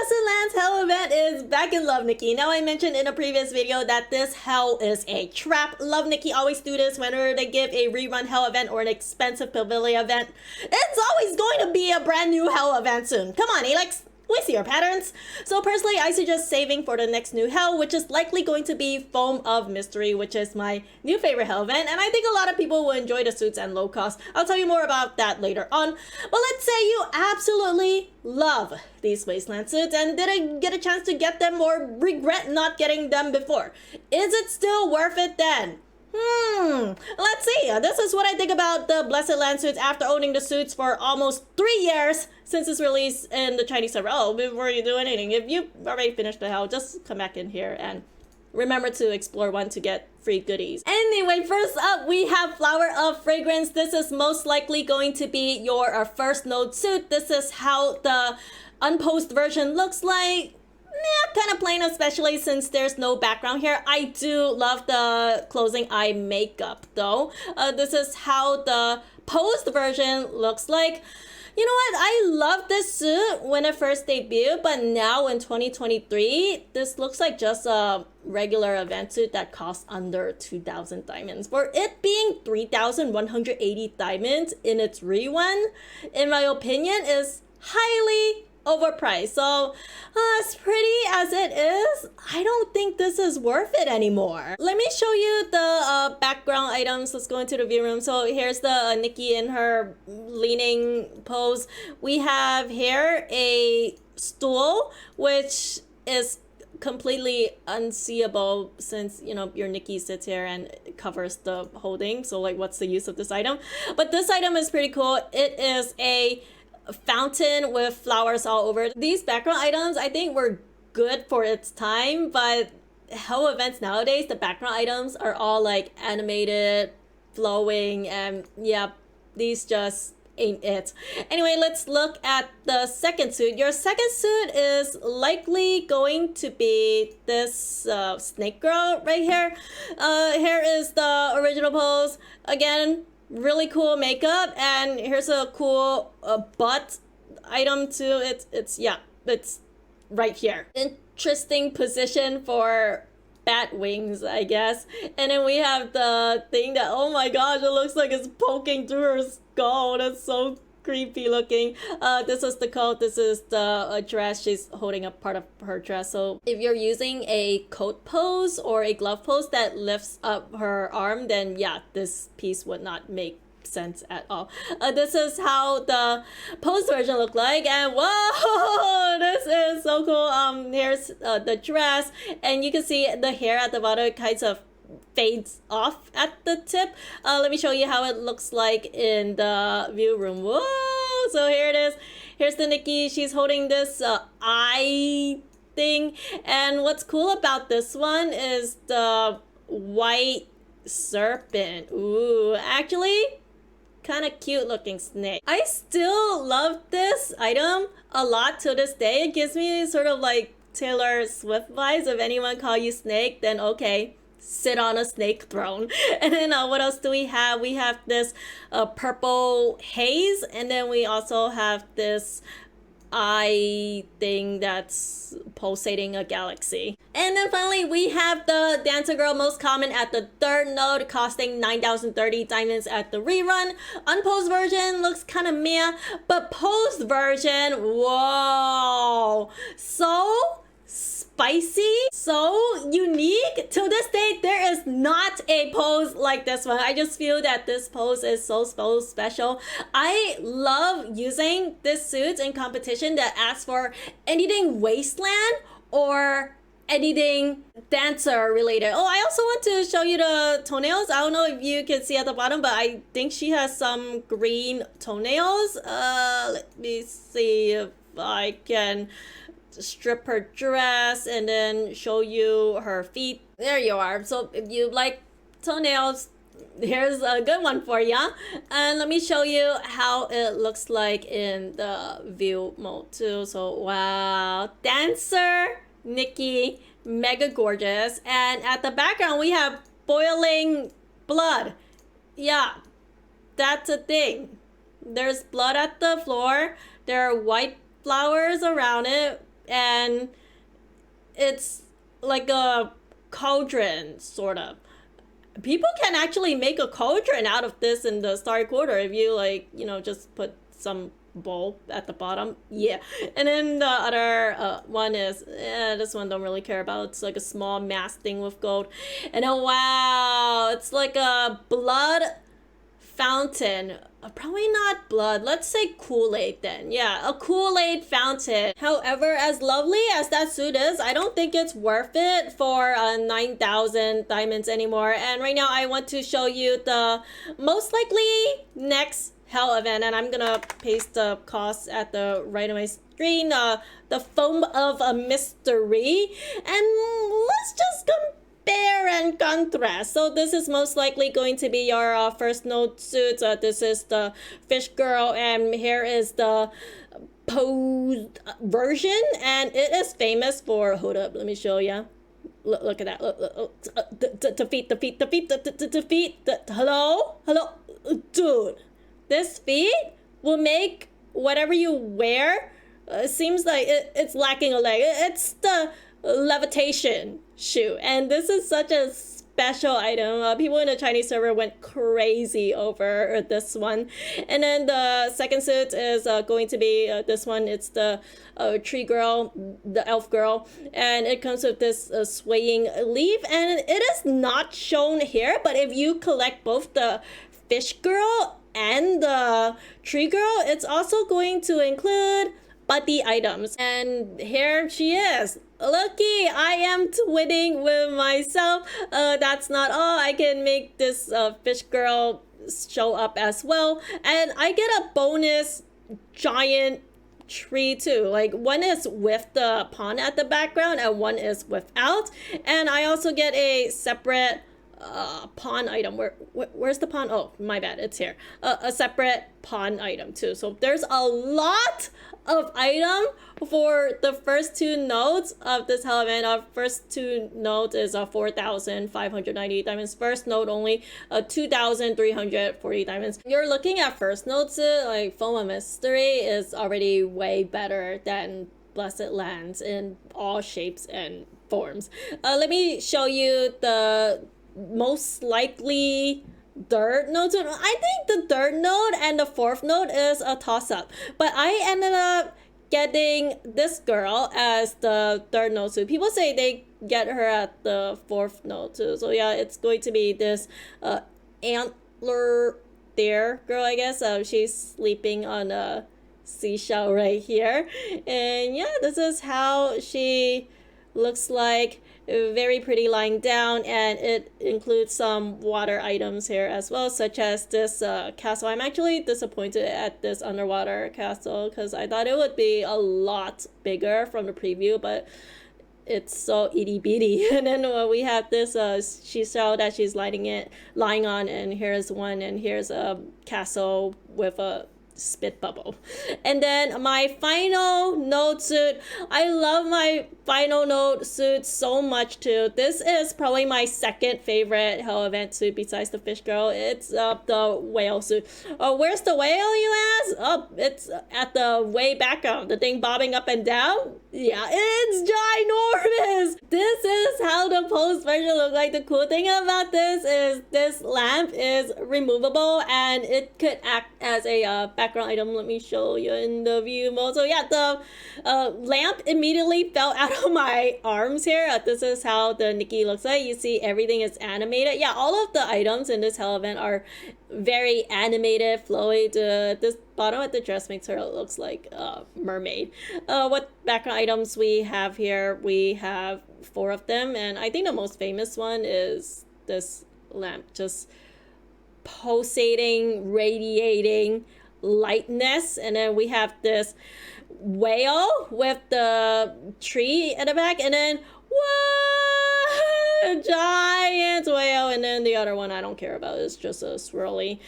Blessed Lands Hell event is back in Love Nikki. Now, I mentioned in a previous video that this Hell is a trap. Love Nikki always do this whenever they give a rerun Hell event or an expensive Pavilion event. It's always going to be a brand new Hell event soon. Come on, Alex. We see your patterns. So personally, I suggest saving for the next new Hell, which is likely going to be Foam of Mystery, which is my new favorite Hell event, and I think a lot of people will enjoy the suits and low cost. I'll tell you more about that later on. But let's say you absolutely love these Wasteland suits and didn't get a chance to get them or regret not getting them before. Is it still worth it then? Let's see. This is what I think about the Blessed Land suits after owning the suits for almost 3 years since its release in the Chinese server. Oh, before you do anything, if you already finished the Hell, just come back in here and remember to explore one to get free goodies. Anyway, first up, we have Flower of Fragrance. This is most likely going to be your first node suit. This is how the unposed version looks like. Yeah, kind of plain, especially since there's no background here. I do love the closing eye makeup though. This is how the posed version looks like. You know what? I love this suit when it first debuted, but now in 2023, this looks like just a regular event suit that costs under 2,000 diamonds. For it being 3,180 diamonds in its rerun, in my opinion, is highly overpriced. So as pretty as it is, I don't think this is worth it anymore. Let me show you the background items. Let's go into the view room. So here's the Nikki in her leaning pose. We have here a stool, which is completely unseeable since, you know, your Nikki sits here and covers the holding. So like, what's the use of this item? But this item is pretty cool. It is a fountain with flowers all over. These background items I think were good for its time, but Hell events nowadays, the background items are all like animated, flowing, and yeah, these just ain't it. Anyway, let's look at the second suit. Your second suit is likely going to be this snake girl right here. Here is the original pose. Again, really cool makeup, and here's a cool butt item too. It's right here. Interesting position for bat wings, I guess. And then we have the thing that, oh my gosh, it looks like it's poking through her skull. That's so creepy looking. This is the coat. This is the dress. She's holding up part of her dress. So if you're using a coat pose or a glove pose that lifts up her arm, then yeah, this piece would not make sense at all. This is how the pose version look like, and whoa, this is so cool. Here's the dress, and you can see the hair at the bottom kind of fades off at the tip. Let me show you how it looks like in the view room. Whoa! So here it is. Here's the Nikki. She's holding this eye thing, and what's cool about this one is the white serpent. Ooh, actually, kind of cute looking snake. I still love this item a lot to this day. It gives me sort of like Taylor Swift vibes. If anyone call you Snake, then okay, sit on a snake throne. And then what else do we have? We have this purple haze, and then we also have this eye thing that's pulsating a galaxy. And then finally we have the dancer girl, most common at the third node, costing 9,030 diamonds at the rerun. Unposed version looks kind of meh, but posed version, whoa, so spicy, so unique. To this day, there is not a pose like this one. I just feel that this pose is so special. I love using this suit in competition that asks for anything Wasteland or anything dancer related. Oh, I also want to show you the toenails. I don't know if you can see at the bottom, but I think she has some green toenails. Let me see if I can strip her dress and then show you her feet. There you are. So if you like toenails, here's a good one for ya. And let me show you how it looks like in the view mode too. So wow, dancer Nikki, mega gorgeous. And at the background we have boiling blood. Yeah, that's a thing. There's blood at the floor. There are white flowers around it. and it's like a cauldron, sort of. People can actually make a cauldron out of this in the Starry Quarter if you, like, you know, just put some bowl at the bottom. Yeah. And then the other one is, this one don't really care about. It's like a small mass thing with gold. And oh wow, it's like a blood fountain. Probably not blood. Let's say Kool-Aid then. Yeah, a Kool-Aid fountain. However, as lovely as that suit is, I don't think it's worth it for 9,000 diamonds anymore. And right now I want to show you the most likely next hell event, and I'm gonna paste the cost at the right of my screen. The Foam of a Mystery. And let's just compare and contrast. So this is most likely going to be your first node suit. This is the fish girl, and here is the posed version, and it is famous for, hold up, let me show you. Look at that. Look, the feet. Hello, dude. This feet will make whatever you wear seems like it's lacking a leg. It's the levitation shoe, and this is such a special item. People in the Chinese server went crazy over this one. And then the second suit is going to be this one. It's the tree girl, the elf girl, and it comes with this swaying leaf, and it is not shown here, but if you collect both the fish girl and the tree girl, it's also going to include buddy items. And here she is. Looky, I am twinning with myself. That's not all. I can make this fish girl show up as well, and I get a bonus giant tree too. Like, one is with the pond at the background and one is without, and I also get a separate pawn item. Where's the pawn? Oh, my bad, it's here. A separate pawn item too. So there's a lot of item for the first two nodes of this hell event. Our first two nodes is 4,598 diamonds. First node only 2,340 diamonds. You're looking at first nodes, like Foam of Mystery is already way better than Blessed Lands in all shapes and forms. Let me show you the most likely third node. I think the third node and the fourth node is a toss-up, but I ended up getting this girl as the third node too. People say they get her at the fourth node too. So yeah, it's going to be this antler there girl, I guess. She's sleeping on a seashell right here, and yeah, this is how she looks like. Very pretty lying down, and it includes some water items here as well, such as this castle. I'm actually disappointed at this underwater castle because I thought it would be a lot bigger from the preview, but it's so itty bitty. And then we have this seashell that she's lying on, and here's one, and here's a castle with a spit bubble. And then my final node suit. I love my final node suit so much too. This is probably my second favorite hell event suit besides the fish girl. It's the whale suit. Where's the whale, you ask? Oh, it's at the way background, the thing bobbing up and down. Yeah, it's ginormous. This is how the post version looks like. The cool thing about this is this lamp is removable, and it could act as a background item. Let me show you in the view mode. So yeah, the lamp immediately fell out of my arms here. This is how the Nikki looks like. You see everything is animated. Yeah, all of the items in this hell event are very animated, flowy. This bottom of the dress makes her looks like a mermaid. What background items we have here? We have 4 of them, and I think the most famous one is this lamp, just pulsating, radiating lightness. And then we have this whale with the tree at the back, and then what, giant whale. And then the other one I don't care about, it's just a swirly.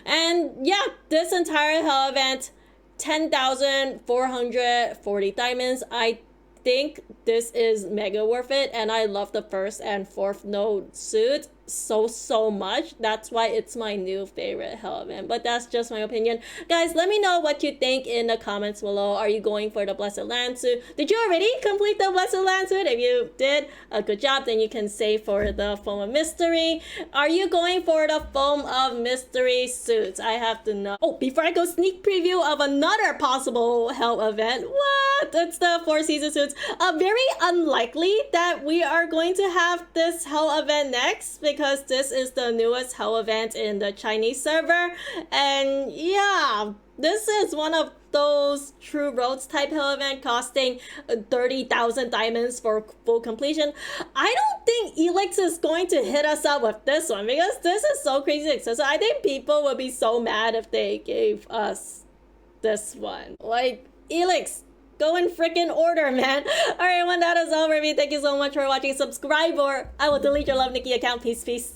And yeah, this entire hell event, 10,440 diamonds. I think this is mega worth it, and I love the first and fourth node suit so much. That's why it's my new favorite hell event, but that's just my opinion. Guys, let me know what you think in the comments below. Are you going for the Blessed Land suit? Did you already complete the Blessed Land suit? If you did, a good job. Then you can save for the Foam of Mystery. Are you going for the Foam of Mystery suits? I have to know. Oh, before I go, sneak preview of another possible hell event. What? It's the Four Seasons suits. Very unlikely that we are going to have this hell event next, because this is the newest hell event in the Chinese server. And yeah, this is one of those true roads type hell event costing 30,000 diamonds for full completion. I don't think Helix is going to hit us up with this one, because this is so crazy expensive. I think people would be so mad if they gave us this one. Like, Helix, go in freaking order, man. Alright, when that is all for me, thank you so much for watching. Subscribe or I will delete your Love Nikki account. Peace, peace.